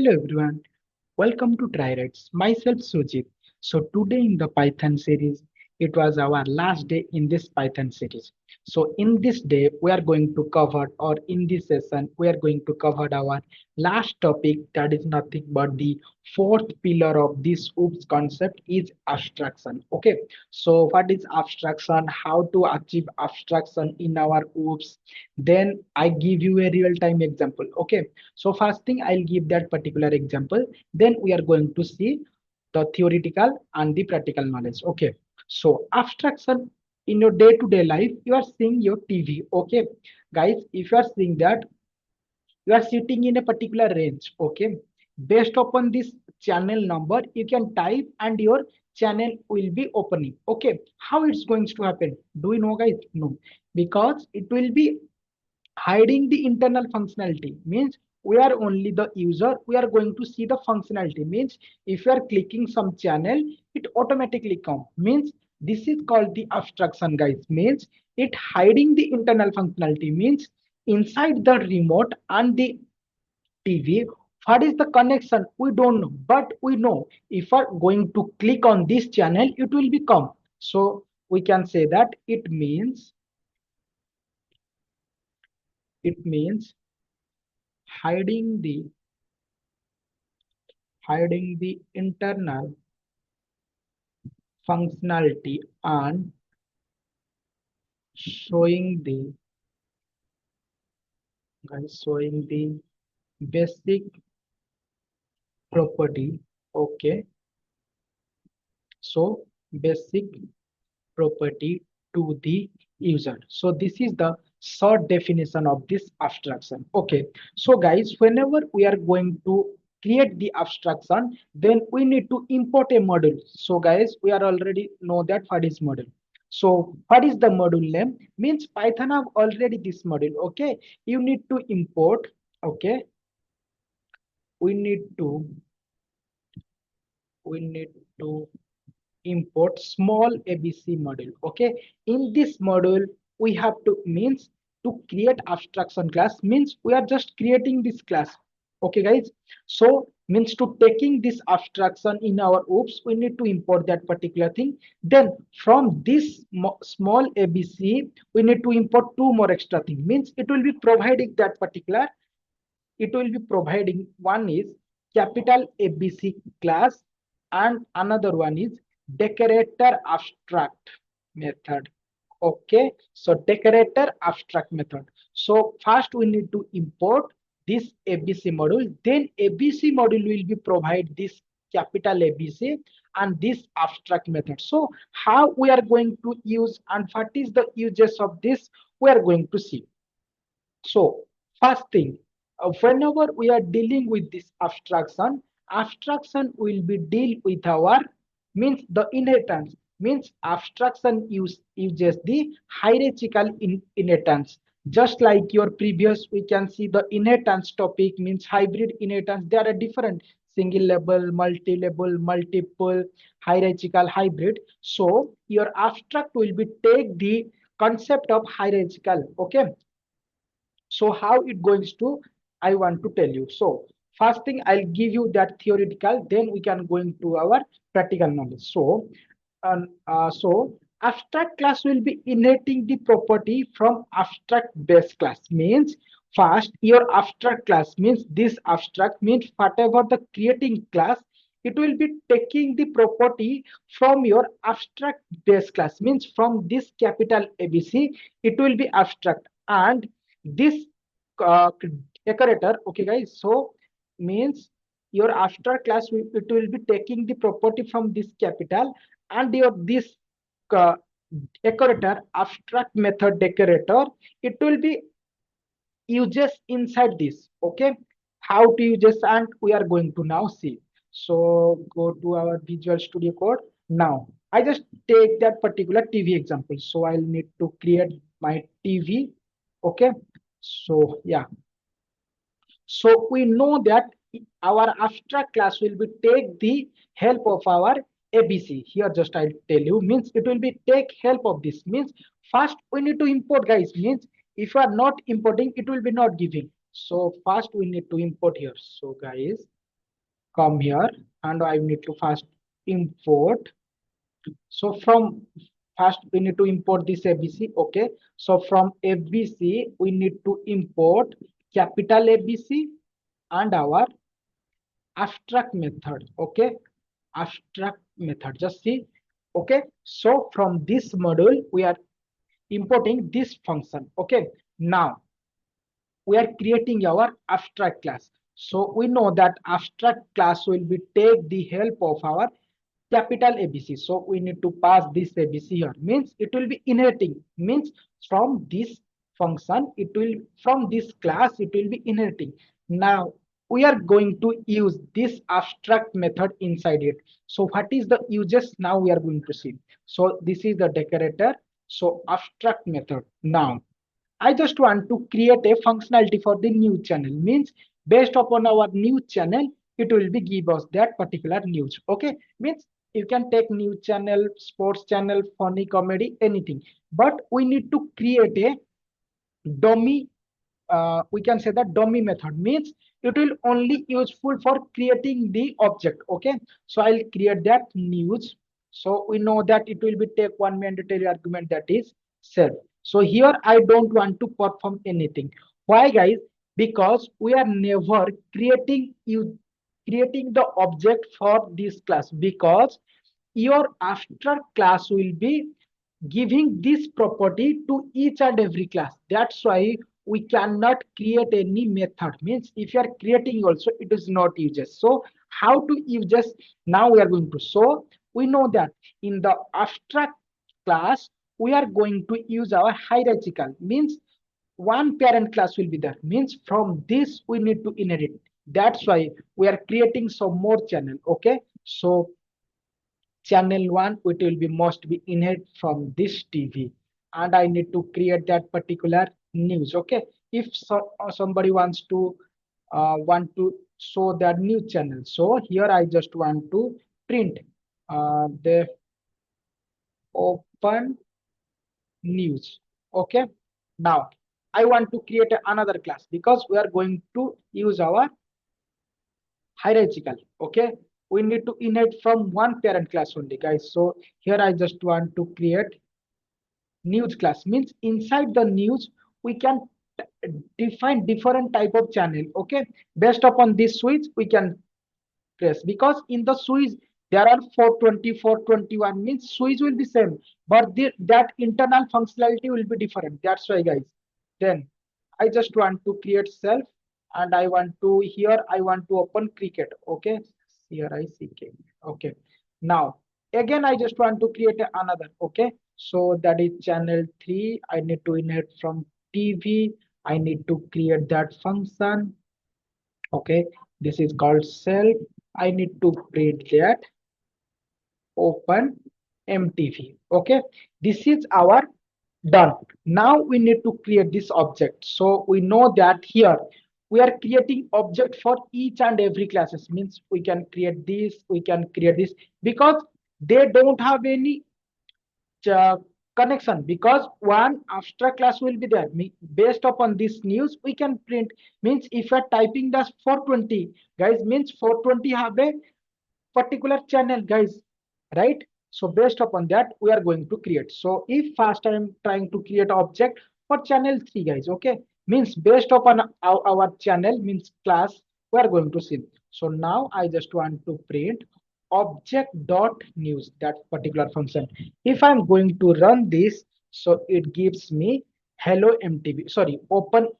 Hello everyone, welcome to TryReds. Myself Sujit. So today in the Python series, it was our last day in this Python series. So in this day, we are going to cover, or in this session, we are going to cover our last topic, that is nothing but the fourth pillar of this OOPS concept is abstraction. Okay, so what is abstraction? How to achieve abstraction in our OOPS? Then I give you a real-time example. Okay, so first thing I'll give that particular example. Then we are going to see the theoretical and the practical knowledge. Okay. So abstraction in your day-to-day life, you are seeing your TV. Okay, guys, if you are seeing that you are sitting in a particular range. Okay, based upon this channel number, you can type and your channel will be opening. Okay, how it's going to happen? Do you know, guys? No, because it will be hiding the internal functionality, means we are only the user, we are going to see the functionality, means if you are clicking some channel, it automatically come, means this is called the abstraction, guys, means it hiding the internal functionality, means inside the remote and the TV, what is the connection we don't know, but we know if we are going to click on this channel, it will become. So we can say that it means hiding the internal functionality and showing the showing the basic property. Okay, so basic property to the user. So this is the short definition of this abstraction. Okay, so guys, whenever we are going to create the abstraction, then we need to import a module. So guys, we are already know that what is module. So what is the module name? Means Python have already this module. Okay, you need to import. Okay, we need to we need to import small abc module. Okay, in this module we have to means to create abstraction class, means we are just creating this class. Okay, guys, so means to taking this abstraction in our oops, we need to import that particular thing. Then from this small abc, we need to import two more extra thing, means it will be providing that particular, it will be providing one is capital ABC class and another one is decorator abstract method. Okay, so decorator abstract method. So first we need to import this ABC module, then ABC module will be provide this capital ABC and this abstract method. So how we are going to use and what is the uses of this, we are going to see. So first thing, whenever we are dealing with this abstraction, abstraction will be deal with our means the inheritance, means abstraction uses the hierarchical inheritance. Just like your previous, we can see the inheritance topic means hybrid inheritance. There are different single level, multi level, multiple, hierarchical, hybrid. So your abstract will be take the concept of hierarchical. Okay, so how it goes to, I want to tell you. So first thing I'll give you that theoretical, then we can go into our practical knowledge. So abstract class will be inheriting the property from abstract base class, means first your abstract class, means this abstract means whatever the creating class, it will be taking the property from your abstract base class, means from this capital ABC, it will be abstract, and this decorator. Okay, guys, so means your abstract class it will be taking the property from this capital, and your this uh, decorator abstract method decorator, it will be uses inside this. Okay, how to use, and we are going to now see. So go to our Visual Studio Code. Now I just take that particular TV example, so I'll need to create my TV. Okay, so yeah, so we know that our abstract class will be take the help of our ABC. Here just I'll tell you, means it will be take help of this, means first we need to import, guys, means if you are not importing, it will be not giving. So first we need to import here. So guys, come here and I need to first import. So from first we need to import this ABC. Okay. So from ABC we need to import capital ABC and our abstract method. Okay. Abstract method. Just see. Okay. So from this module we are importing this function. Okay. Now we are creating our abstract class. So we know that abstract class will be take the help of our capital ABC. So we need to pass this ABC here. Means it will be inheriting. Means from this function, it will from this class, it will be inheriting. Now we are going to use this abstract method inside it. So what is the uses? Now we are going to see. So this is the decorator. So abstract method. Now I just want to create a functionality for the news channel. Means based upon our news channel, it will be give us that particular news. Okay. Means you can take news channel, sports channel, funny, comedy, anything. But we need to create a dummy. We can say that dummy method means it will only useful for creating the object. Okay. So I'll create that news. So we know that it will be take one mandatory argument, that is self. So here I don't want to perform anything. Why, guys? Because we are never creating the object for this class, because your abstract class will be giving this property to each and every class. That's why we cannot create any method. Means if you are creating also, it is not uses. So how to uses? Now we are going to. So we know that in the abstract class we are going to use our hierarchical. Means one parent class will be there. Means from this we need to inherit. That's why we are creating some more channel. Okay. So channel 1 it will be must be inherit from this TV, and I need to create that particular news. Okay. If somebody want to show that new channel, so here I just want to print the open news. Okay. Now I want to create another class because we are going to use our hierarchical. Okay. We need to inherit from one parent class only, guys. So here I just want to create news class. Means inside the news we can define different type of channel. Okay. Based upon this switch we can press, because in the switch there are 420 421. Means switch will be same, but that internal functionality will be different. That's why, guys. Then I just want to create self, and I want to here I want to open cricket. Okay. Here I see cricket. Okay. Now again I just want to create another. Okay. So that is channel 3. I need to inherit from TV. I need to create that function. Okay. This is called self. I need to print that open MTV. Okay. This is our done. Now we need to create this object. So we know that here we are creating object for each and every classes. Means we can create this, we can create this, because they don't have any uh, connection, because one abstract class will be there. Based upon this news we can print. Means if you are typing das 420, guys, means 420 have a particular channel, guys, right? So based upon that we are going to create. So if first I am trying to create object for channel 3, guys. Okay. Means based upon our channel means class we are going to see. So now I just want to print object dot news, that particular function. If I'm going to run this, so it gives me hello MTV, sorry, open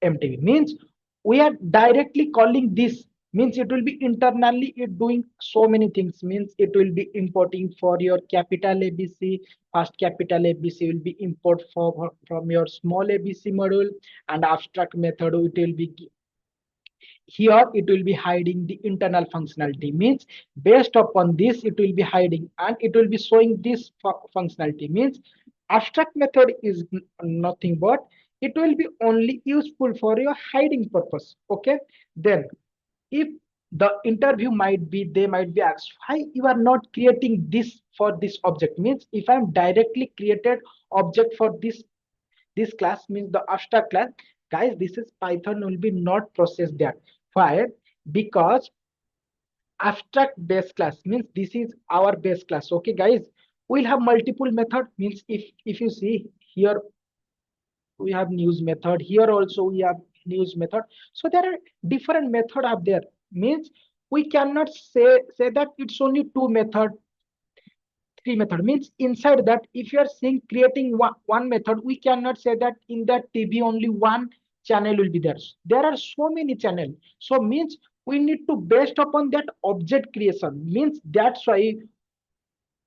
MTV. Means we are directly calling this. Means it will be internally it doing so many things. Means it will be importing for your capital ABC. First capital ABC will be import from your small ABC module, and abstract method it will be here it will be hiding the internal functionality. Means based upon this it will be hiding and it will be showing this functionality. Means abstract method is nothing but it will be only useful for your hiding purpose. Okay. Then if the interview might be, they might be asked why you are not creating this for this object. Means if I'm directly created object for this class, means the abstract class, guys, this is Python will be not process that. Why? Because abstract base class means this is our base class. Okay guys, we'll have multiple method. Means if you see here, we have news method, here also we have news method. So there are different method up there. Means we cannot say that it's only two method, three method. Means inside that, if you are saying creating one method, we cannot say that in that tb only one channel will be there. There are so many channel. So means we need to based upon that object creation. Means that's why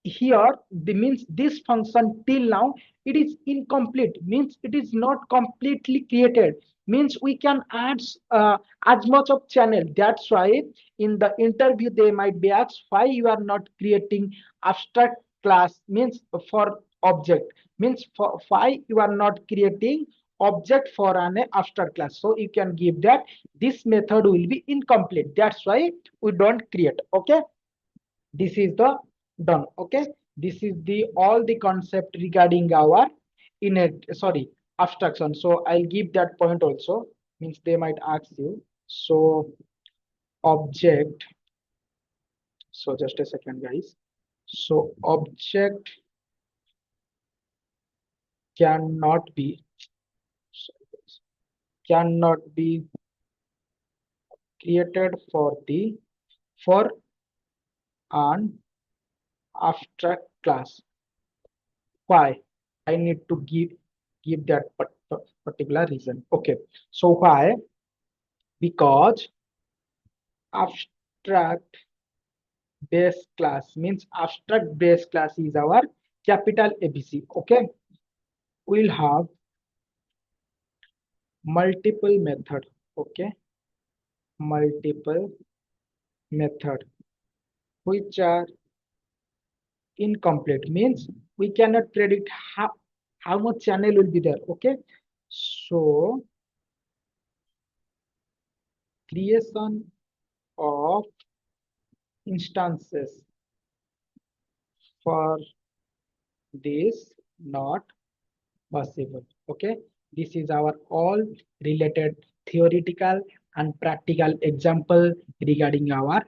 here the means this function till now it is incomplete. Means it is not completely created. Means we can add as much of channel. That's why in the interview they might be asked why you are not creating abstract class. Means for object. Means for why you are not creating object for an abstract class. So you can give that this method will be incomplete. That's why we don't create. Okay, this is the done. Okay, this is the all the concept regarding our init, sorry, abstraction. So I'll give that point also. Means they might ask you. So object, so just a second guys. So object cannot be, cannot be created for the for an abstract class. Why? I need to give that particular reason. Okay, so why? Because abstract base class, means abstract base class is our capital ABC. Okay, we'll have multiple method. Okay, multiple method which are incomplete. Means we cannot predict how much channel will be there. Okay, so creation of instances for this not possible. Okay, this is our all related theoretical and practical example regarding our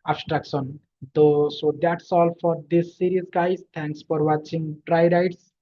abstraction. Though, so that's all for this series guys. Thanks for watching. Try writes.